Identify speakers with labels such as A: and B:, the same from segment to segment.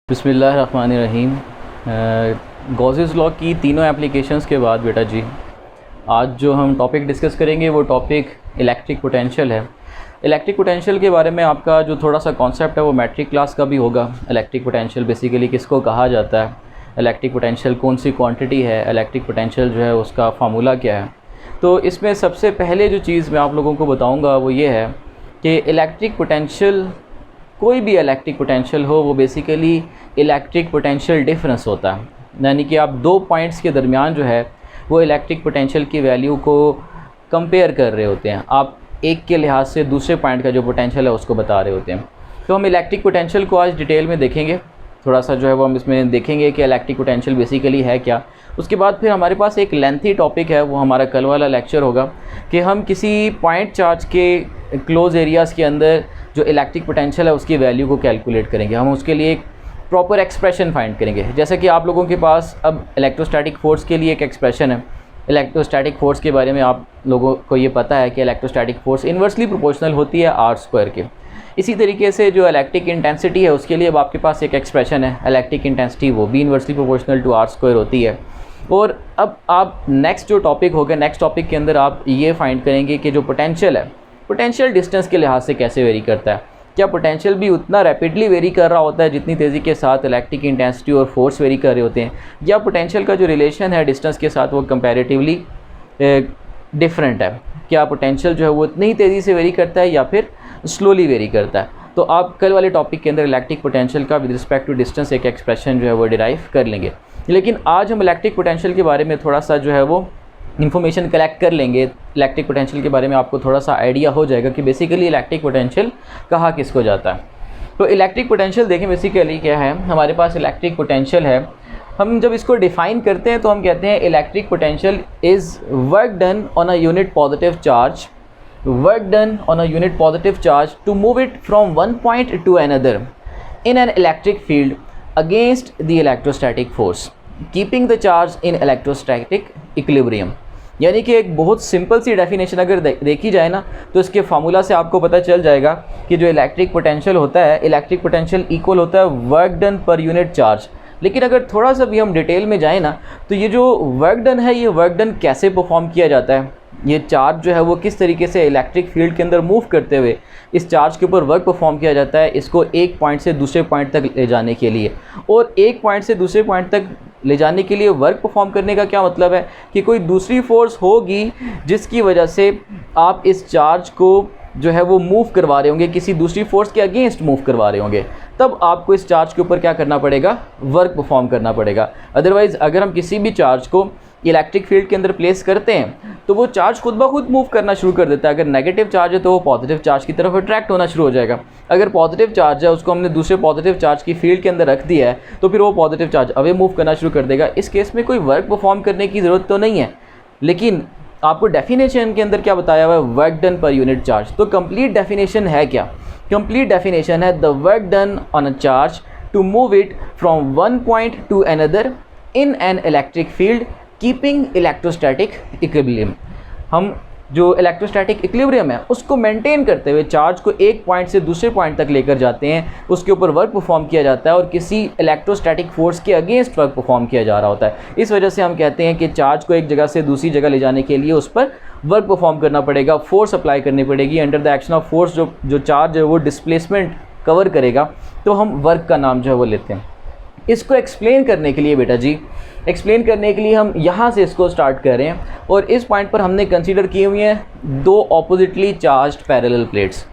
A: बिस्मिल्लाहिर्रहमानिर्रहीम। Gauss's law की तीनों एप्लीकेशंस के बाद बेटा जी आज जो हम टॉपिक डिस्कस करेंगे वो टॉपिक इलेक्ट्रिक पोटेंशियल है। इलेक्ट्रिक पोटेंशियल के बारे में आपका जो थोड़ा सा कॉन्सेप्ट है वो मैट्रिक क्लास का भी होगा। इलेक्ट्रिक पोटेंशियल बेसिकली किसको कहा जाता है, इलेक्ट्रिक पोटेंशियल कौन सी क्वांटिटी है, इलेक्ट्रिक पोटेंशियल जो है उसका फार्मूला क्या है। तो इसमें सबसे पहले जो चीज़ मैं आप लोगों को बताऊँगा वो ये है कि इलेक्ट्रिक पोटेंशियल, कोई भी इलेक्ट्रिक पोटेंशियल हो वो बेसिकली इलेक्ट्रिक पोटेंशियल डिफरेंस होता है। यानी कि आप दो पॉइंट्स के दरमियान जो है वो इलेक्ट्रिक पोटेंशियल की वैल्यू को कंपेयर कर रहे होते हैं। आप एक के लिहाज से दूसरे पॉइंट का जो पोटेंशियल है उसको बता रहे होते हैं। तो हम इलेक्ट्रिक पोटेंशियल को आज डिटेल में देखेंगे, थोड़ा सा जो है वो हम इसमें देखेंगे कि इलेक्ट्रिक पोटेंशियल बेसिकली है क्या। उसके बाद फिर हमारे पास एक लेंथी टॉपिक है, वो हमारा कल वाला लेक्चर होगा कि हम किसी पॉइंट चार्ज के क्लोज एरियाज़ के अंदर जो इलेक्ट्रिक पोटेंशियल है उसकी वैल्यू को कैलकुलेट करेंगे। हम उसके लिए एक प्रॉपर एक्सप्रेशन फाइंड करेंगे। जैसे कि आप लोगों के पास अब इलेक्ट्रोस्टैटिक फ़ोर्स के लिए एक एक्सप्रेशन है। इलेक्ट्रोस्टैटिक फ़ोर्स के बारे में आप लोगों को ये पता है कि इलेक्ट्रोस्टैटिक फ़ोर्स इन्वर्सली प्रोपोर्शनल होती है r² के। इसी तरीके से जो इलेक्ट्रिक इंटेंसिटी है उसके लिए अब आपके पास एक एक्सप्रेशन है, इलेक्ट्रिक इंटेंसिटी वो भी इन्वर्सली प्रोपोर्शनल टू r² होती है। और अब आप नेक्स्ट जो टॉपिक होगा, नेक्स्ट टॉपिक के अंदर आप ये फाइंड करेंगे कि जो पोटेंशियल है, पोटेंशियल डिस्टेंस के लिहाज से कैसे वेरी करता है। क्या पोटेंशियल भी उतना रैपिडली वेरी कर रहा होता है जितनी तेज़ी के साथ इलेक्ट्रिक इंटेंसिटी और फोर्स वेरी कर रहे होते हैं, या पोटेंशियल का जो रिलेशन है डिस्टेंस के साथ वो कंपैरेटिवली डिफरेंट है। क्या पोटेंशियल जो है वो इतनी ही तेज़ी से वेरी करता है या फिर स्लोली वेरी करता है। तो आप कल वाले टॉपिक के अंदर इलेक्ट्रिक पोटेंशियल का विद रिस्पेक्ट टू डिस्टेंस एक एक्सप्रेशन जो है वो डिराइव कर लेंगे। लेकिन आज हम इलेक्ट्रिक पोटेंशियल के बारे में थोड़ा सा जो है वो इन्फॉर्मेशन कलेक्ट कर लेंगे। इलेक्ट्रिक पोटेंशियल के बारे में आपको थोड़ा सा आइडिया हो जाएगा कि बेसिकली इलेक्ट्रिक पोटेंशियल कहाँ किसको जाता है। तो इलेक्ट्रिक पोटेंशियल देखें बेसिकली क्या है। हमारे पास इलेक्ट्रिक पोटेंशियल है, हम जब इसको डिफ़ाइन करते हैं तो हम कहते हैं electric potential is work done on a unit positive charge, work done on a unit positive charge to move it from one point to another in an electric field against the electrostatic force keeping the charge in electrostatic equilibrium. यानी कि एक बहुत simple सी definition अगर देखी जाए ना तो इसके फार्मूला से आपको पता चल जाएगा कि जो इलेक्ट्रिक पोटेंशियल होता है, इलेक्ट्रिक पोटेंशियल इक्वल होता है work done per unit charge. लेकिन अगर थोड़ा सा भी हम डिटेल में जाएँ ना तो ये जो वर्क डन है, ये वर्क डन कैसे परफॉर्म किया जाता है, ये चार्ज जो है वो किस तरीके से इलेक्ट्रिक फील्ड के अंदर मूव करते हुए इस चार्ज के ऊपर वर्क परफॉर्म किया जाता है, इसको एक पॉइंट से दूसरे पॉइंट तक ले जाने के लिए। और एक पॉइंट से दूसरे पॉइंट तक ले जाने के लिए वर्क परफॉर्म करने का क्या मतलब है कि कोई दूसरी फोर्स होगी जिसकी वजह से आप इस चार्ज को जो है वो मूव करवा रहे होंगे, किसी दूसरी फोर्स के अगेंस्ट मूव करवा रहे होंगे, तब आपको इस चार्ज के ऊपर क्या करना पड़ेगा, वर्क परफॉर्म करना पड़ेगा। अदरवाइज़ अगर हम किसी भी चार्ज को इलेक्ट्रिक फील्ड के अंदर प्लेस करते हैं तो वो चार्ज खुद ब खुद मूव करना शुरू कर देता है। अगर नेगेटिव चार्ज है तो वो पॉजिटिव चार्ज की तरफ अट्रैक्ट होना शुरू हो जाएगा। अगर पॉजिटिव चार्ज है उसको हमने दूसरे पॉजिटिव चार्ज की फील्ड के अंदर रख दिया है तो फिर वो पॉजिटिव चार्ज अवे मूव करना शुरू कर देगा। इस केस में कोई वर्क परफॉर्म करने की ज़रूरत तो नहीं है, लेकिन आपको डेफिनेशन के अंदर क्या बताया हुआ है, work done per unit charge. तो कंप्लीट डेफिनेशन है क्या, कंप्लीट डेफिनेशन है the work done on a charge to move it from one point to another in an electric field keeping electrostatic equilibrium. हम जो इलेक्ट्रोस्टैटिक इक्विलिब्रियम है उसको maintain करते हुए चार्ज को एक पॉइंट से दूसरे पॉइंट तक लेकर जाते हैं, उसके ऊपर वर्क परफॉर्म किया जाता है और किसी इलेक्ट्रोस्टैटिक फोर्स के अगेंस्ट वर्क परफॉर्म किया जा रहा होता है। इस वजह से हम कहते हैं कि चार्ज को एक जगह से दूसरी जगह ले जाने के लिए उस पर वर्क परफॉर्म करना पड़ेगा, फोर्स अप्लाई करनी पड़ेगी। Under the action of force जो चार्ज है वो डिस्प्लेसमेंट कवर करेगा, तो हम वर्क का नाम जो है वो लेते हैं। इसको एक्सप्लेन करने के लिए बेटा जी, एक्सप्लेन करने के लिए हम यहाँ से इसको स्टार्ट कर रहे हैं। और इस पॉइंट पर हमने कंसीडर किए हुए हैं दो ऑपोजिटली चार्ज्ड पैरेलल प्लेट्स।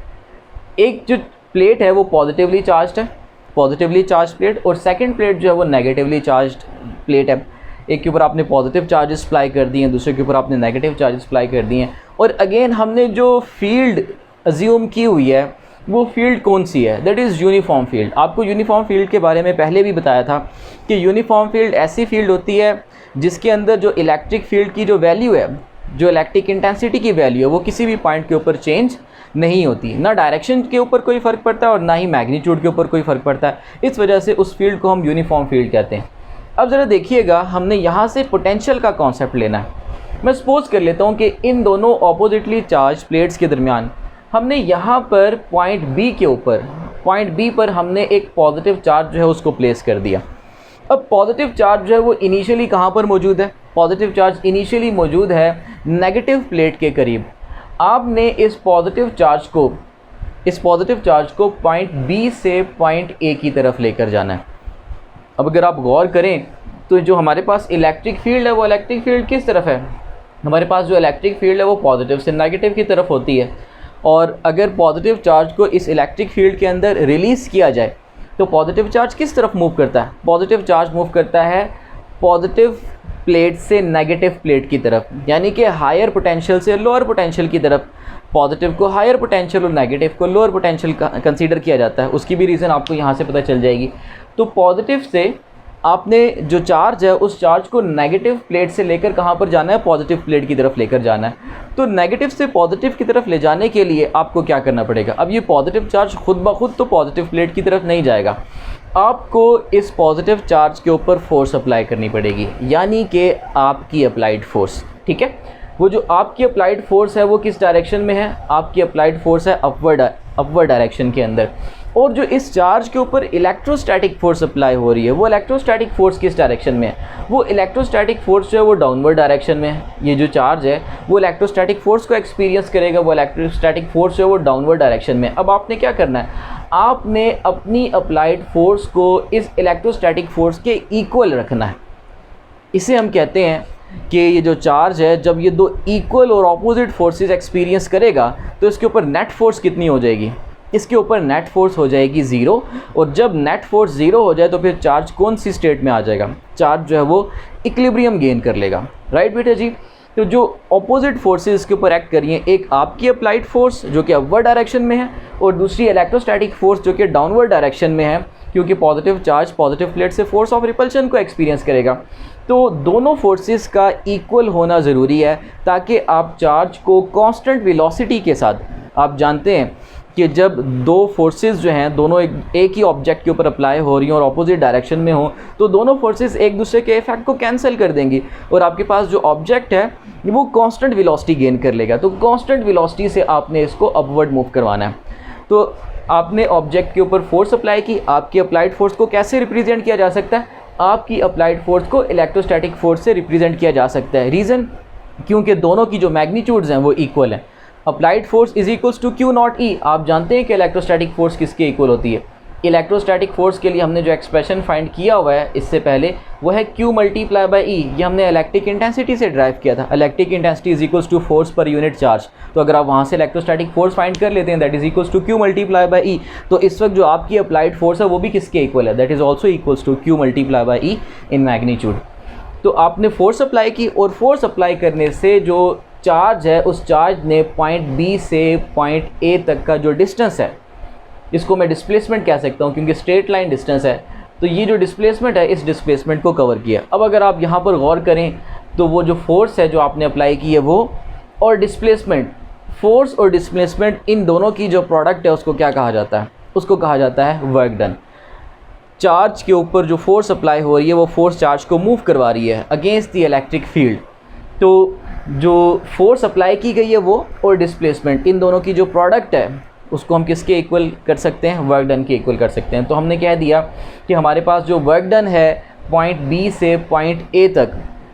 A: एक जो प्लेट है वो पॉजिटिवली चार्ज्ड है, पॉजिटिवली चार्ज प्लेट, और सेकंड प्लेट जो है वो नेगेटिवली चार्ज्ड प्लेट है। एक के ऊपर आपने पॉजिटिव चार्जेस अप्लाई कर दिए हैं, दूसरे के ऊपर आपने नेगेटिव चार्जेस अप्लाई कर दिए हैं। और अगेन हमने जो फील्ड अज्यूम की हुई है वो फील्ड कौन सी है, दैट इज़ यूनिफॉर्म फील्ड। आपको यूनिफॉर्म फील्ड के बारे में पहले भी बताया था कि यूनिफॉर्म फील्ड ऐसी फील्ड होती है जिसके अंदर जो इलेक्ट्रिक फील्ड की जो वैल्यू है, जो इलेक्ट्रिक इंटेंसिटी की वैल्यू है, वो किसी भी पॉइंट के ऊपर चेंज नहीं होती। ना डायरेक्शन के ऊपर कोई फ़र्क पड़ता है और ना ही मैग्नीट्यूड के ऊपर कोई फ़र्क पड़ता है। इस वजह से उस फील्ड को हम यूनिफॉर्म फील्ड कहते हैं। अब ज़रा देखिएगा, हमने यहाँ से पोटेंशियल का कॉन्सेप्ट लेना है। मैं सपोज कर लेता हूँ कि इन दोनों ऑपोजिटली चार्ज प्लेट्स के दरमियान हमने यहाँ पर पॉइंट बी के ऊपर पॉइंट बी पर हमने एक पॉजिटिव चार्ज जो है उसको प्लेस कर दिया। अब पॉजिटिव चार्ज जो है वो इनिशियली कहाँ पर मौजूद है? पॉजिटिव चार्ज इनिशियली मौजूद है नेगेटिव प्लेट के करीब। आपने इस पॉजिटिव चार्ज को पॉइंट बी से पॉइंट ए की तरफ लेकर जाना है। अब अगर आप गौर करें तो जो हमारे पास इलेक्ट्रिक फील्ड है वो इलेक्ट्रिक फील्ड किस तरफ है? हमारे पास जो इलेक्ट्रिक फील्ड है वो पॉजिटिव से नेगेटिव की तरफ होती है। और अगर पॉजिटिव चार्ज को इस इलेक्ट्रिक फील्ड के अंदर रिलीज़ किया जाए तो पॉजिटिव चार्ज किस तरफ मूव करता है? पॉजिटिव चार्ज मूव करता है पॉजिटिव प्लेट से नेगेटिव प्लेट की तरफ, यानी कि हायर पोटेंशियल से लोअर पोटेंशियल की तरफ। पॉजिटिव को हायर पोटेंशियल और नेगेटिव को लोअर पोटेंशियल कंसीडर किया जाता है। उसकी भी रीज़न आपको यहाँ से पता चल जाएगी। तो पॉजिटिव से आपने जो चार्ज है उस चार्ज को नेगेटिव प्लेट से लेकर कहाँ पर जाना है? पॉजिटिव प्लेट की तरफ लेकर जाना है। तो नेगेटिव से पॉजिटिव की तरफ ले जाने के लिए आपको क्या करना पड़ेगा? अब ये पॉजिटिव चार्ज खुद ब खुद तो पॉजिटिव प्लेट की तरफ नहीं जाएगा, आपको इस पॉजिटिव चार्ज के ऊपर फोर्स अप्लाई करनी पड़ेगी, यानी कि आपकी अप्लाइड फोर्स। ठीक है, वो जो आपकी अप्लाइड फोर्स है वो किस डायरेक्शन में है? आपकी अप्लाइड फोर्स है अपवर्ड डायरेक्शन के अंदर। और जो इस चार्ज के ऊपर इलेक्ट्रोस्टैटिक फोर्स अप्लाई हो रही है वो इलेक्ट्रोस्टैटिक फोर्स किस डायरेक्शन में है? वो इलेक्ट्रोस्टैटिक फोर्स जो है वो डाउनवर्ड डायरेक्शन में है। ये जो चार्ज है वो इलेक्ट्रोस्टैटिक फोर्स को एक्सपीरियंस करेगा, वो इलेक्ट्रोस्टैटिक फोर्स जो है वो डाउनवर्ड डायरेक्शन में। अब आपने क्या करना है? आपने अपनी अप्लाइड फोर्स को इस इलेक्ट्रोस्टैटिक फोर्स के इक्वल रखना है। इसे हम कहते हैं कि ये जो चार्ज है जब ये दो इक्वल और ऑपोजिट फोर्सेस एक्सपीरियंस करेगा तो इसके ऊपर नेट फोर्स कितनी हो जाएगी? इसके ऊपर नेट फोर्स हो जाएगी 0। और जब नेट फोर्स 0 हो जाए तो फिर चार्ज कौन सी स्टेट में आ जाएगा? चार्ज जो है वो इक्विलिब्रियम गेन कर लेगा। राइट बेटा जी? तो जो ऑपोजिट फोर्सेस इसके ऊपर एक्ट कर रही हैं, एक आपकी अप्लाइड फोर्स जो कि अपवर्ड डायरेक्शन में है और दूसरी इलेक्ट्रोस्टैटिक फोर्स जो कि डाउनवर्ड डायरेक्शन में है, क्योंकि पॉजिटिव चार्ज पॉजिटिव प्लेट से फोर्स ऑफ रिपल्शन को एक्सपीरियंस करेगा। तो दोनों फोर्सेस का इक्वल होना ज़रूरी है ताकि आप चार्ज को कांस्टेंट वेलोसिटी के साथ, आप जानते हैं कि जब दो फोर्सेस जो हैं दोनों एक ही ऑब्जेक्ट के ऊपर अप्लाई हो रही हैं और ऑपोजिट डायरेक्शन में हो तो दोनों फोर्सेस एक दूसरे के इफेक्ट को कैंसिल कर देंगी और आपके पास जो ऑब्जेक्ट है वो कांस्टेंट वेलोसिटी गेन कर लेगा। तो कांस्टेंट वेलोसिटी से आपने इसको अपवर्ड मूव करवाना है। तो आपने ऑब्जेक्ट के ऊपर फोर्स अप्लाई की। आपकी अप्लाइड फोर्स को कैसे रिप्रेजेंट किया जा सकता है? आपकी अप्लाइड फोर्स को इलेक्ट्रोस्टैटिक फोर्स से रिप्रेजेंट किया जा सकता है। रीज़न, क्योंकि दोनों की जो मैग्नीट्यूड्स हैं वो इक्वल हैं। Applied force is equals to Q naught E. आप जानते हैं कि इलेक्ट्रोस्टैटिक फोर्स किसके इक्वल होती है? इलेक्ट्रोस्टैटिक फोर्स के लिए हमने जो एक्सप्रेशन फाइंड किया हुआ है इससे पहले वो है Q मल्टीप्लाई बाई ई। ये हमने इलेक्ट्रिक इंटेंसिटी से ड्राइव किया था। Electric intensity is equals to force per unit charge. तो अगर आप वहाँ से इलेक्ट्रोस्टैटिक फोर्स फाइंड कर लेते हैं that is equals to Q multiply by E, तो इस वक्त जो आपकी अप्लाइड फोर्स है वो भी किसके इक्वल है? That is also equals to Q multiply by E in magnitude. तो आपने फोर्स अप्लाई की और फोर्स अप्लाई करने से जो चार्ज है उस चार्ज ने पॉइंट बी से पॉइंट ए तक का जो डिस्टेंस है, इसको मैं डिस्प्लेसमेंट कह सकता हूँ क्योंकि स्ट्रेट लाइन डिस्टेंस है, तो ये जो डिस्प्लेसमेंट है इस डिस्प्लेसमेंट को कवर किया। अब अगर आप यहाँ पर गौर करें तो वो जो फोर्स है जो आपने अप्लाई की है वो और डिस्प्लेसमेंट, फोर्स और डिस्प्लेसमेंट इन दोनों की जो प्रोडक्ट है उसको क्या कहा जाता है? उसको कहा जाता है वर्क डन। चार्ज के ऊपर जो फोर्स अप्लाई हो रही है वो फोर्स चार्ज को मूव करवा रही है अगेंस्ट द इलेक्ट्रिक फील्ड। तो जो फोर्स अप्लाई की गई है वो और डिस्प्लेसमेंट, इन दोनों की जो प्रोडक्ट है उसको हम किसके इक्वल कर सकते हैं? वर्क डन के इक्वल कर सकते हैं। तो हमने कह दिया कि हमारे पास जो वर्क डन है पॉइंट बी से पॉइंट ए तक,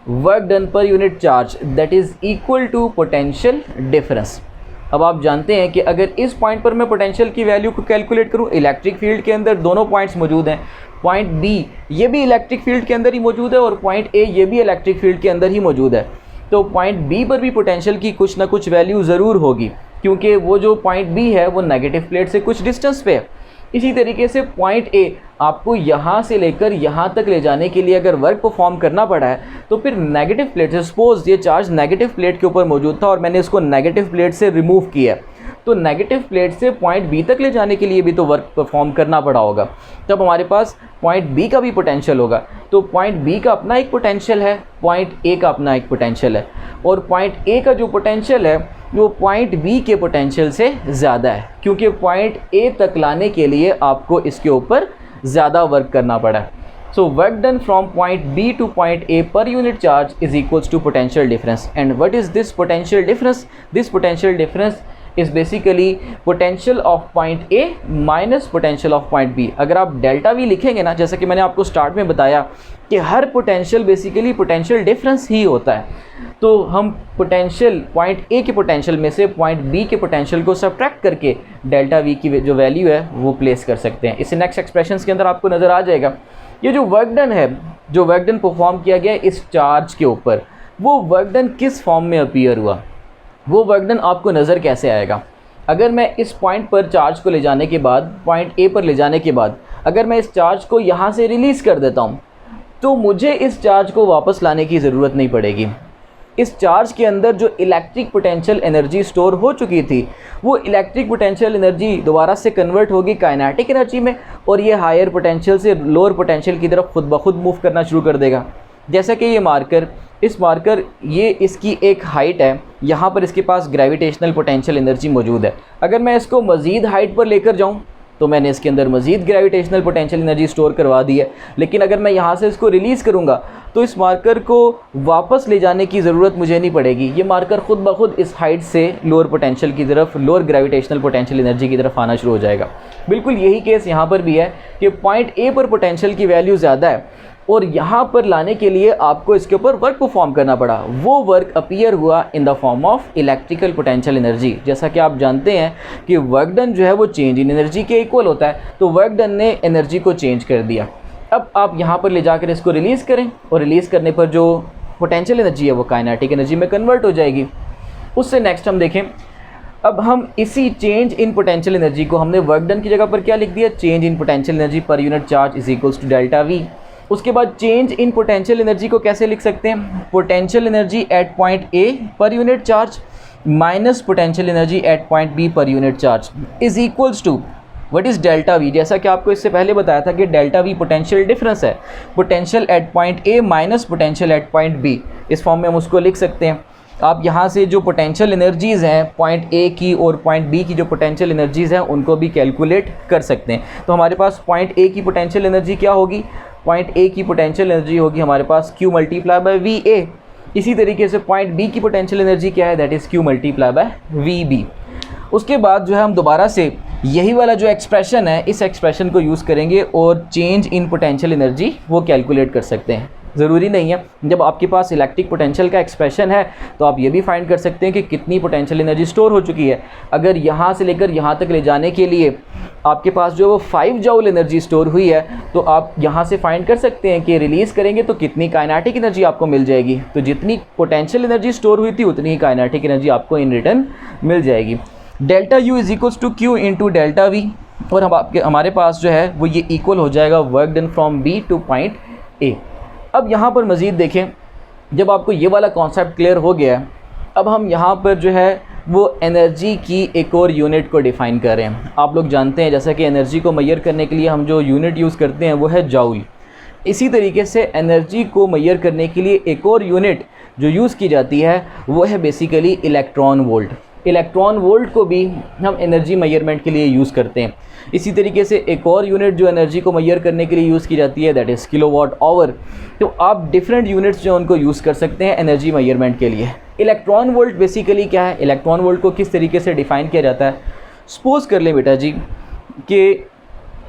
A: work done per unit charge that is equal to potential difference. अब आप जानते हैं कि अगर इस पॉइंट पर मैं पोटेंशियल की वैल्यू को कैलकुलेट करूं, इलेक्ट्रिक फील्ड के अंदर दोनों पॉइंट्स मौजूद हैं। पॉइंट बी ये भी इलेक्ट्रिक फील्ड के अंदर ही मौजूद है और पॉइंट ए ये भी इलेक्ट्रिक फील्ड के अंदर ही मौजूद है। तो पॉइंट बी पर भी पोटेंशियल की कुछ ना कुछ वैल्यू ज़रूर होगी क्योंकि वो जो पॉइंट बी है वो नेगेटिव प्लेट से कुछ डिस्टेंस पे है। इसी तरीके से पॉइंट ए आपको यहाँ से लेकर यहाँ तक ले जाने के लिए अगर वर्क परफॉर्म करना पड़ा है तो फिर नेगेटिव प्लेट से, सपोज ये चार्ज नेगेटिव प्लेट के ऊपर मौजूद था और मैंने इसको नेगेटिव प्लेट से रिमूव किया, तो नेगेटिव प्लेट से पॉइंट बी तक ले जाने के लिए भी तो वर्क परफॉर्म करना पड़ा होगा। तब हमारे पास पॉइंट बी का भी पोटेंशियल होगा। तो पॉइंट बी का अपना एक पोटेंशियल है, पॉइंट ए का अपना एक पोटेंशियल है और पॉइंट ए का जो पोटेंशियल है वो पॉइंट बी के पोटेंशियल से ज़्यादा है क्योंकि पॉइंट ए तक लाने के लिए आपको इसके ऊपर ज़्यादा वर्क करना पड़ा। So work done from point B to point A per unit charge is equals to potential difference. And what is this potential difference? This potential difference is basically potential of point A minus potential of point B. अगर आप delta we लिखेंगे ना, जैसा कि मैंने आपको start में बताया कि हर पोटेंशियल बेसिकली पोटेंशियल डिफरेंस ही होता है, तो हम पोटेंशियल पॉइंट ए के पोटेंशियल में से पॉइंट बी के पोटेंशियल को सब्ट्रैक्ट करके डेल्टा वी की जो वैल्यू है वो प्लेस कर सकते हैं। इस नेक्स्ट एक्सप्रेशन के अंदर आपको नज़र आ जाएगा ये जो वर्क डन है, जो वर्क डन परफॉर्म किया गया इस चार्ज के ऊपर, वो वर्क डन किस फॉर्म में अपीयर हुआ, वो वर्क डन आपको नज़र कैसे आएगा। अगर मैं इस पॉइंट पर चार्ज को ले जाने के बाद, पॉइंट ए पर ले जाने के बाद अगर मैं इस चार्ज को यहाँ से रिलीज़ कर देता हूँ, तो मुझे इस चार्ज को वापस लाने की ज़रूरत नहीं पड़ेगी। इस चार्ज के अंदर जो इलेक्ट्रिक पोटेंशियल एनर्जी स्टोर हो चुकी थी, वो इलेक्ट्रिक पोटेंशियल एनर्जी दोबारा से कन्वर्ट होगी काइनेटिक एनर्जी में, और ये हायर पोटेंशियल से लोअर पोटेंशियल की तरफ खुद ब खुद मूव करना शुरू कर देगा। जैसा कि ये मार्कर, इस मार्कर ये इसकी एक हाइट है, यहाँ पर इसके पास ग्रेविटेशनल पोटेंशियल एनर्जी मौजूद है। अगर मैं इसको मज़ीद हाइट पर लेकर जाऊँ तो मैंने इसके अंदर मज़ीद ग्रेविटेशनल पोटेंशियल एनर्जी स्टोर करवा दी है, लेकिन अगर मैं यहाँ से इसको रिलीज़ करूँगा तो इस मार्कर को वापस ले जाने की ज़रूरत मुझे नहीं पड़ेगी। ये मार्कर ख़ुद ब खुद इस हाइट से लोअर पोटेंशियल की तरफ, लोअर ग्रेविटेशनल पोटेंशियल एनर्जी की तरफ आना शुरू हो जाएगा। बिल्कुल यही केस यहाँ पर भी है कि पॉइंट ए पर पोटेंशियल की वैल्यू ज़्यादा है और यहाँ पर लाने के लिए आपको इसके ऊपर वर्क परफॉर्म करना पड़ा। वो वर्क अपीयर हुआ in the form of electrical potential energy. जैसा कि आप जानते हैं कि वर्क डन जो है वो चेंज इन एनर्जी के इक्वल होता है, तो वर्क डन ने एनर्जी को चेंज कर दिया। अब आप यहाँ पर ले जाकर इसको रिलीज़ करें और रिलीज़ करने पर जो पोटेंशियल एनर्जी है वो काइनेटिक एनर्जी में कन्वर्ट हो जाएगी। उससे नेक्स्ट हम देखें, अब हम इसी चेंज इन पोटेंशियल एनर्जी को हमने वर्क डन की जगह पर क्या लिख दिया, change in potential energy per unit charge is equals to delta V. उसके बाद चेंज इन पोटेंशियल एनर्जी को कैसे लिख सकते हैं, potential energy at point A per unit charge minus potential energy at point B per unit charge is equals to what is delta V. जैसा कि आपको इससे पहले बताया था कि डेल्टा वी पोटेंशियल डिफरेंस है, potential at point A minus potential at point B. इस फॉर्म में हम उसको लिख सकते हैं। आप यहाँ से जो पोटेंशियल एनर्जीज़ हैं पॉइंट ए की और पॉइंट बी की जो पोटेंशियल एनर्जीज़ हैं उनको भी कैलकुलेट कर सकते हैं। तो हमारे पास पॉइंट ए की पोटेंशियल एनर्जी क्या होगी, पॉइंट ए की पोटेंशियल एनर्जी होगी हमारे पास Q multiply by V A. इसी तरीके से पॉइंट बी की पोटेंशियल एनर्जी क्या है, that is Q multiply by V B. उसके बाद जो है हम दोबारा से यही वाला जो एक्सप्रेशन है, इस एक्सप्रेशन को यूज़ करेंगे और चेंज इन पोटेंशियल एनर्जी वो कैलकुलेट कर सकते हैं। ज़रूरी नहीं है, जब आपके पास इलेक्ट्रिक पोटेंशियल का एक्सप्रेशन है तो आप ये भी फाइंड कर सकते हैं कि कितनी पोटेंशियल एनर्जी स्टोर हो चुकी है। अगर यहाँ से लेकर यहाँ तक ले जाने के लिए आपके पास जो वो 5 जूल एनर्जी स्टोर हुई है, तो आप यहाँ से फाइंड कर सकते हैं कि रिलीज़ करेंगे तो कितनी काइनेटिक एनर्जी आपको मिल जाएगी। तो जितनी पोटेंशियल एनर्जी स्टोर हुई थी उतनी ही काइनेटिक एनर्जी आपको इन रिटर्न मिल जाएगी। Delta U is equals to Q into delta V, और हमारे पास जो है वो ये इक्वल हो जाएगा work done from B to point A. अब यहाँ पर मज़ीद देखें, जब आपको ये वाला कॉन्सेप्ट क्लियर हो गया है, अब हम यहाँ पर जो है वो एनर्जी की एक और यूनिट को डिफ़ाइन कर रहे हैं। आप लोग जानते हैं जैसा कि एनर्जी को मेजर करने के लिए हम जो यूनिट यूज़ करते हैं वो है जूल। इसी तरीके से एनर्जी को मेजर करने के लिए एक और यूनिट जो यूज़ की जाती है वो है basically electron volt. Electron volt को भी हम एनर्जी मेजरमेंट के लिए यूज़ करते हैं। इसी तरीके से एक और यूनिट जो एनर्जी को मेजर करने के लिए यूज़ की जाती है दैट इज़ किलोवाट आवर। तो आप डिफरेंट यूनिट्स जो उनको यूज़ कर सकते हैं एनर्जी मेजरमेंट के लिए। इलेक्ट्रॉन वोल्ट बेसिकली क्या है, इलेक्ट्रॉन वोल्ट को किस तरीके से डिफ़ाइन किया जाता है, सपोज़ कर लें बेटा जी कि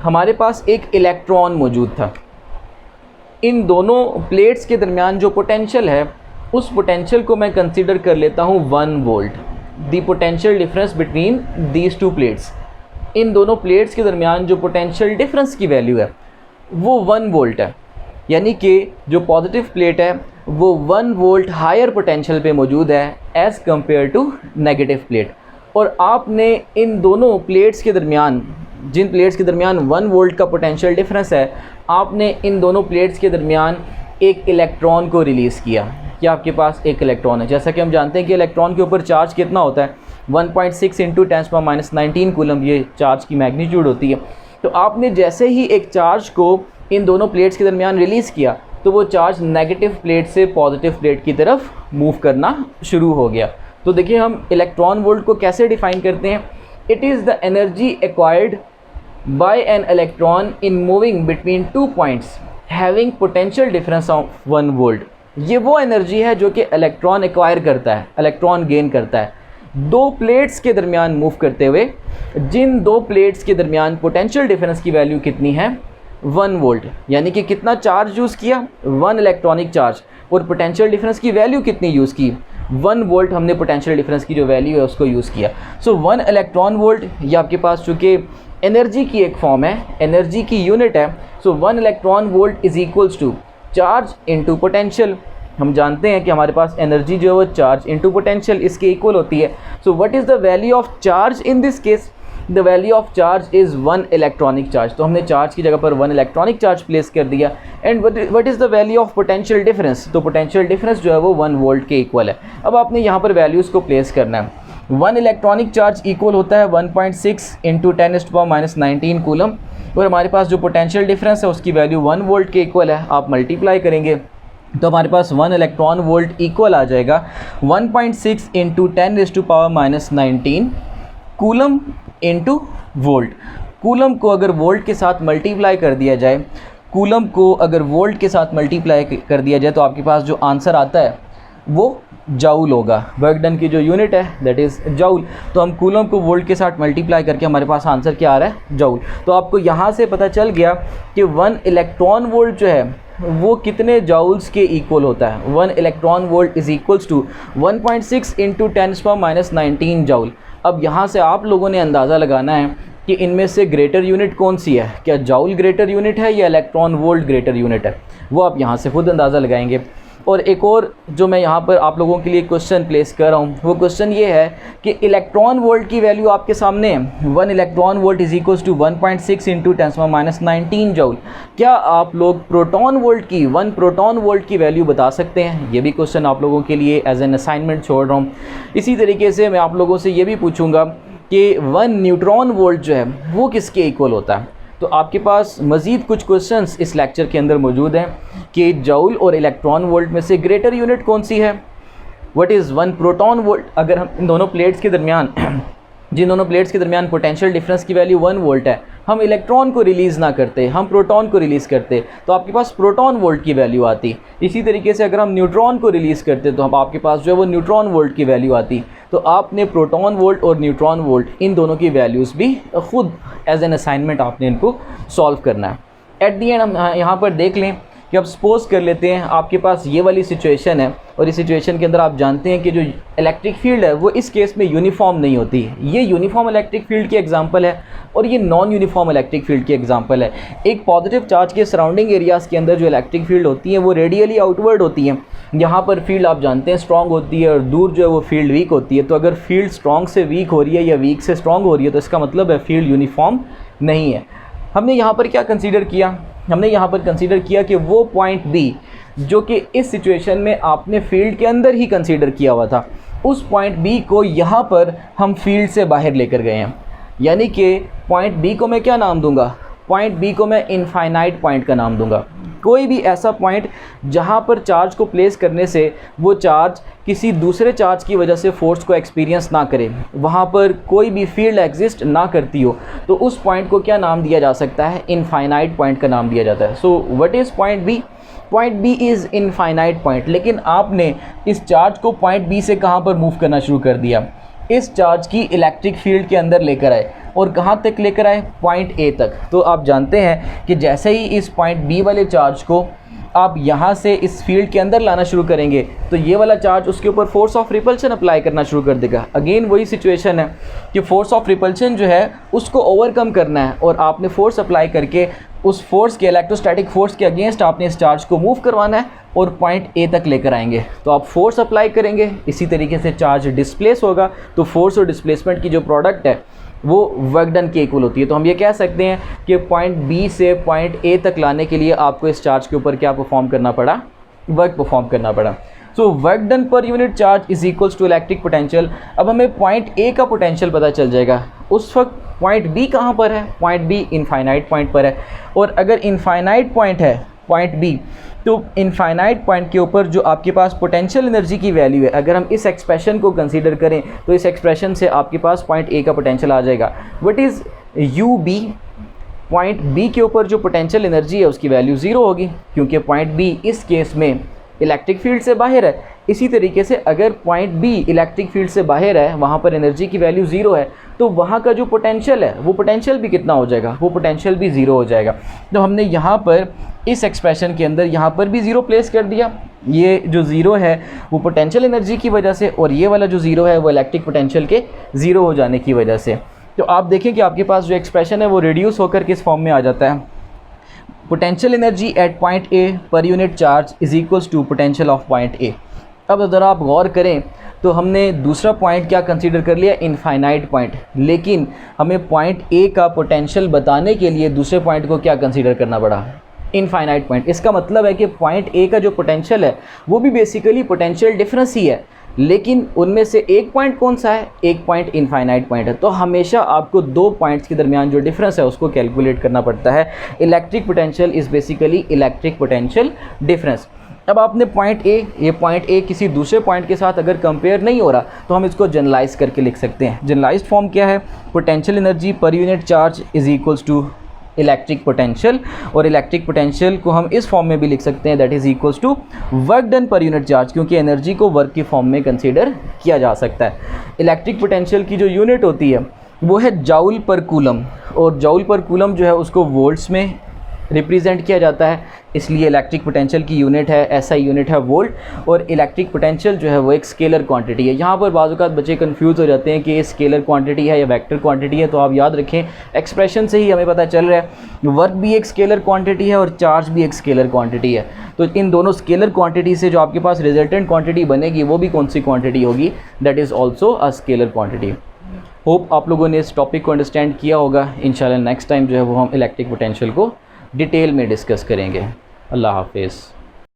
A: हमारे पास एक इलेक्ट्रॉन मौजूद था। इन दोनों प्लेट्स के दरमियान जो पोटेंशियल है उस पोटेंशियल को मैं कंसिडर कर लेता हूँ 1 volt. The potential difference between these two plates, इन दोनों प्लेट्स के दरमियान जो पोटेंशियल डिफरेंस की वैल्यू है वो 1 वोल्ट है। यानी कि जो पॉजिटिव प्लेट है वो 1 वोल्ट हायर पोटेंशियल पे मौजूद है as compare to negative plate. और आपने इन दोनों प्लेट्स के दरमियान, जिन प्लेट्स के दरमियान 1 वोल्ट का पोटेंशियल डिफरेंस है, आपने इन दोनों प्लेट्स के दरमियान एक इलेक्ट्रॉन को रिलीज़ किया कि आपके पास एक इलेक्ट्रॉन है। जैसा कि हम जानते हैं कि इलेक्ट्रॉन के ऊपर चार्ज कितना होता है, 1.6 इंटू 10⁻⁻19 कूलम ये चार्ज की मैग्नीट्यूड होती है। तो आपने जैसे ही एक चार्ज को इन दोनों प्लेट्स के दरमियान रिलीज़ किया तो वो चार्ज नेगेटिव प्लेट से पॉजिटिव प्लेट की तरफ मूव करना शुरू हो गया। तो देखिए हम इलेक्ट्रॉन वोल्ट को कैसे डिफ़ाइन करते हैं, it is the energy acquired by an electron in moving between 2 points having potential difference of 1 volt. ये वो एनर्जी है जो कि इलेक्ट्रॉन एक्वायर करता है, इलेक्ट्रॉन गेन करता है। दो प्लेट्स के दरमियान मूव करते हुए, जिन दो प्लेट्स के दरमियान पोटेंशियल डिफरेंस की वैल्यू कितनी है 1 वोल्ट, यानी कि कितना चार्ज यूज़ किया 1 इलेक्ट्रॉनिक चार्ज, और पोटेंशियल डिफरेंस की वैल्यू कितनी यूज़ की 1 वोल्ट, हमने पोटेंशियल डिफरेंस की जो वैल्यू है उसको यूज़ किया। सो 1 इलेक्ट्रॉन वोल्ट ये आपके पास चूँकि एनर्जी की एक फॉर्म है, एनर्जी की यूनिट है, so 1 electron volt is equals to charge into potential. हम जानते हैं कि हमारे पास एनर्जी जो है वो चार्ज इंटू पोटेंशियल इसके इक्वल होती है। So what is the value of charge in this case? The value of charge is 1 electronic charge. तो हमने चार्ज की जगह पर 1 इलेक्ट्रॉनिक चार्ज प्लेस कर दिया। And what is the value of potential difference? तो पोटेंशियल डिफरेंस जो है वो 1 वोल्ट के इक्वल है। अब आपने यहाँ पर वैल्यूज़ को प्लेस करना है। 1 इलेक्ट्रॉनिक चार्ज इक्वल होता है 1.6 इंटू 10⁻⁻19 कूलम, और हमारे पास जो पोटेंशियल डिफरेंस है उसकी वैल्यू 1 वोल्ट के इक्वल है। आप मल्टीप्लाई करेंगे तो हमारे पास 1 इलेक्ट्रॉन वोल्ट इक्वल आ जाएगा 1.6 into 10⁻⁻19 coulomb into volt. Coulomb को अगर वोल्ट के साथ मल्टीप्लाई कर दिया जाए, कूलम को अगर वोल्ट के साथ मल्टीप्लाई कर दिया जाए तो आपके पास जो आंसर आता है वो जाउल होगा। वर्क डन की जो यूनिट है दैट इज़ जाउल। तो हम कूलम को वोल्ट के साथ मल्टीप्लाई करके हमारे पास आंसर क्या आ रहा है जाउल। तो आपको यहाँ से पता चल गया कि 1 इलेक्ट्रॉन वोल्ट जो है वो कितने जाउल्स के इक्वल होता है। 1 electron volt is equals to 1.6 into 10⁻⁻19 joule. अब यहाँ से आप लोगों ने अंदाज़ा लगाना है कि इनमें से ग्रेटर यूनिट कौन सी है, क्या जाउल ग्रेटर यूनिट है या इलेक्ट्रॉन वोल्ट ग्रेटर यूनिट है, वो आप यहाँ से खुद अंदाज़ा लगाएंगे। और एक और जो मैं यहाँ पर आप लोगों के लिए क्वेश्चन प्लेस कर रहा हूँ वो क्वेश्चन ये है कि इलेक्ट्रॉन वोल्ट की वैल्यू आपके सामने है 1 electron volt is equals to 1.6 into 10⁻⁻19 joule. क्या आप लोग प्रोटॉन वोल्ट की 1 प्रोटॉन वोल्ट की वैल्यू बता सकते हैं? ये भी क्वेश्चन आप लोगों के लिए एज एन असाइनमेंट छोड़ रहा हूँ। इसी तरीके से मैं आप लोगों से ये भी पूछूंगा कि 1 न्यूट्रॉन वोल्ट जो है वो किसके इक्वल होता है। तो आपके पास मज़ीद कुछ क्वेश्चंस इस लेक्चर के अंदर मौजूद हैं कि जूल और इलेक्ट्रॉन वोल्ट में से ग्रेटर यूनिट कौन सी है, व्हाट इज़ 1 प्रोटॉन वोल्ट। अगर हम इन दोनों प्लेट्स के दरमियान जिन दोनों प्लेट्स के दरमियान पोटेंशियल डिफरेंस की वैल्यू 1 वोल्ट है, हम इलेक्ट्रॉन को रिलीज़ ना करते, हम प्रोटॉन को रिलीज़ करते तो आपके पास प्रोटॉन वोल्ट की वैल्यू आती। इसी तरीके से अगर हम न्यूट्रॉन को रिलीज़ करते तो हम आपके पास जो है वो न्यूट्रॉन वोल्ट की वैल्यू आती। तो आपने प्रोटॉन वोल्ट और न्यूट्रॉन वोल्ट इन दोनों की वैल्यूज़ भी खुद एज एन असाइनमेंट आपने इनको सॉल्व करना है। एट दी एंड हम यहाँ पर देख लें कि अब सपोज़ कर लेते हैं आपके पास ये वाली सिचुएशन है और इस सिचुएशन के अंदर आप जानते हैं कि जो इलेक्ट्रिक फील्ड है वो इस केस में यूनिफॉर्म नहीं होती। ये यूनिफॉर्म इलेक्ट्रिक फील्ड की एग्जांपल है और ये नॉन यूनिफॉर्म इलेक्ट्रिक फील्ड की एग्जांपल है। एक पॉजिटिव चार्ज के सराउंडिंग एरियाज़ के अंदर जो इलेक्ट्रिक फील्ड होती हैं वो रेडियली आउटवर्ड होती हैं। यहाँ पर फील्ड आप जानते हैं स्ट्रॉन्ग होती है और दूर जो है वो फील्ड वीक होती है। तो अगर फील्ड स्ट्रॉन्ग से वीक हो रही है या वीक से स्ट्रॉन्ग हो रही है तो इसका मतलब है फील्ड यूनिफॉर्म नहीं है। हमने यहाँ पर क्या कंसीडर किया, हमने यहाँ पर कंसीडर किया कि वो पॉइंट बी जो कि इस सिचुएशन में आपने फील्ड के अंदर ही कंसीडर किया हुआ था, उस पॉइंट बी को यहाँ पर हम फील्ड से बाहर लेकर गए हैं। यानी कि पॉइंट बी को मैं क्या नाम दूंगा, पॉइंट बी को मैं इनफाइनाइट पॉइंट का नाम दूंगा। कोई भी ऐसा पॉइंट जहाँ पर चार्ज को प्लेस करने से वो चार्ज किसी दूसरे चार्ज की वजह से फोर्स को एक्सपीरियंस ना करे, वहाँ पर कोई भी फील्ड एग्जिस्ट ना करती हो, तो उस पॉइंट को क्या नाम दिया जा सकता है, इनफाइनाइट पॉइंट का नाम दिया जाता है। So what is point B? Point B is infinite point. लेकिन आपने इस चार्ज को पॉइंट बी से कहाँ पर मूव करना शुरू कर दिया, इस चार्ज की इलेक्ट्रिक फील्ड के अंदर लेकर आए और कहाँ तक लेकर आए, पॉइंट ए तक। तो आप जानते हैं कि जैसे ही इस पॉइंट बी वाले चार्ज को आप यहाँ से इस फील्ड के अंदर लाना शुरू करेंगे तो ये वाला चार्ज उसके ऊपर फोर्स ऑफ रिपल्शन अप्लाई करना शुरू कर देगा। अगेन वही सिचुएशन है कि फोर्स ऑफ रिपल्शन जो है उसको ओवरकम करना है और आपने फोर्स अप्लाई करके उस फोर्स के इलेक्ट्रोस्टैटिक फोर्स के अगेंस्ट आपने इस चार्ज को मूव करवाना है और पॉइंट ए तक लेकर आएंगे। तो आप फोर्स अप्लाई करेंगे, इसी तरीके से चार्ज डिस्प्लेस होगा। तो फोर्स और डिस्प्लेसमेंट की जो प्रोडक्ट है वो वर्क डन के इक्वल होती है। तो हम ये कह सकते हैं कि पॉइंट बी से पॉइंट ए तक लाने के लिए आपको इस चार्ज के ऊपर क्या परफॉर्म करना पड़ा, वर्क परफॉर्म करना पड़ा। So work done per unit charge is equals to electric potential. अब हमें पॉइंट ए का पोटेंशियल पता चल जाएगा। उस वक्त पॉइंट बी कहाँ पर है, पॉइंट बी इनफाइनाइट पॉइंट पर है। और अगर इनफाइनाइट पॉइंट है पॉइंट बी, तो इनफाइनाइट पॉइंट के ऊपर जो आपके पास पोटेंशियल एनर्जी की वैल्यू है, अगर हम इस एक्सप्रेशन को कंसीडर करें तो इस एक्सप्रेशन से आपके पास पॉइंट ए का पोटेंशियल आ जाएगा। What is U B? Point B के ऊपर जो पोटेंशियल एनर्जी है उसकी वैल्यू ज़ीरो होगी क्योंकि पॉइंट बी इस केस में इलेक्ट्रिक फील्ड से बाहर है। इसी तरीके से अगर पॉइंट बी इलेक्ट्रिक फील्ड से बाहर है, वहाँ पर एनर्जी की वैल्यू ज़ीरो है, तो वहाँ का जो पोटेंशियल है वो पोटेंशियल भी कितना हो जाएगा, वो पोटेंशियल भी ज़ीरो हो जाएगा। तो हमने यहाँ पर इस एक्सप्रेशन के अंदर यहाँ पर भी ज़ीरो प्लेस कर दिया। ये जो ज़ीरो है वो पोटेंशियल एनर्जी की वजह से, और ये वाला जो ज़ीरो है वो इलेक्ट्रिक पोटेंशियल के ज़ीरो हो जाने की वजह से। तो आप देखें कि आपके पास जो एक्सप्रेशन है वो रिड्यूस होकर किस फॉर्म में आ जाता है, potential energy at point A per unit charge is equals to potential of point A. अब अगर आप गौर करें तो हमने दूसरा पॉइंट क्या कंसीडर कर लिया, इनफाइनाइट पॉइंट, लेकिन हमें पॉइंट ए का पोटेंशियल बताने के लिए दूसरे पॉइंट को क्या कंसीडर करना पड़ा, इनफाइनाइट पॉइंट। इसका मतलब है कि पॉइंट ए का जो पोटेंशियल है वो भी बेसिकली पोटेंशियल डिफरेंस ही है, लेकिन उनमें से एक पॉइंट कौन सा है, एक पॉइंट इनफाइनाइट पॉइंट है। तो हमेशा आपको दो पॉइंट्स के दरमियान जो डिफरेंस है उसको कैलकुलेट करना पड़ता है। Electric potential is basically electric potential difference. अब आपने पॉइंट ए, ये पॉइंट ए किसी दूसरे पॉइंट के साथ अगर कंपेयर नहीं हो रहा तो हम इसको जनरलाइज करके लिख सकते हैं। जनरलाइज्ड फॉर्म क्या है, potential energy per unit charge is equals to electric potential, और इलेक्ट्रिक पोटेंशियल को हम इस फॉर्म में भी लिख सकते हैं, that is equals to work done per unit charge, क्योंकि एनर्जी को वर्क की फॉर्म में कंसीडर किया जा सकता है। इलेक्ट्रिक पोटेंशियल की जो यूनिट होती है वो है जाउल पर कूलम, और जाउल पर कूलम जो है उसको वोल्ट्स में रिप्रेजेंट किया जाता है, इसलिए इलेक्ट्रिक पोटेंशियल की यूनिट है, ऐसा यूनिट है वोल्ट। और इलेक्ट्रिक पोटेंशियल जो है वो एक स्केलर क्वांटिटी है। यहाँ पर बाज़-औक़ात बच्चे कंफ्यूज हो जाते हैं कि ये स्केलर क्वांटिटी है या वेक्टर क्वांटिटी है, तो आप याद रखें एक्सप्रेशन से ही हमें पता चल रहा है वर्क भी एक स्केलर क्वांटिटी है और चार्ज भी एक स्केलर क्वांटिटी है। तो इन दोनों स्केलर क्वांटिटी से जो आपके पास रिजल्टेंट क्वांटिटी बनेगी वो भी कौन सी क्वांटिटी होगी, that is also a scalar quantity. Hope आप लोगों ने इस टॉपिक को अंडरस्टैंड किया होगा। इंशाल्लाह नेक्स्ट टाइम जो है वो हम इलेक्ट्रिक पोटेंशियल को डिटेल में डिस्कस करेंगे। अल्लाह हाफिज़।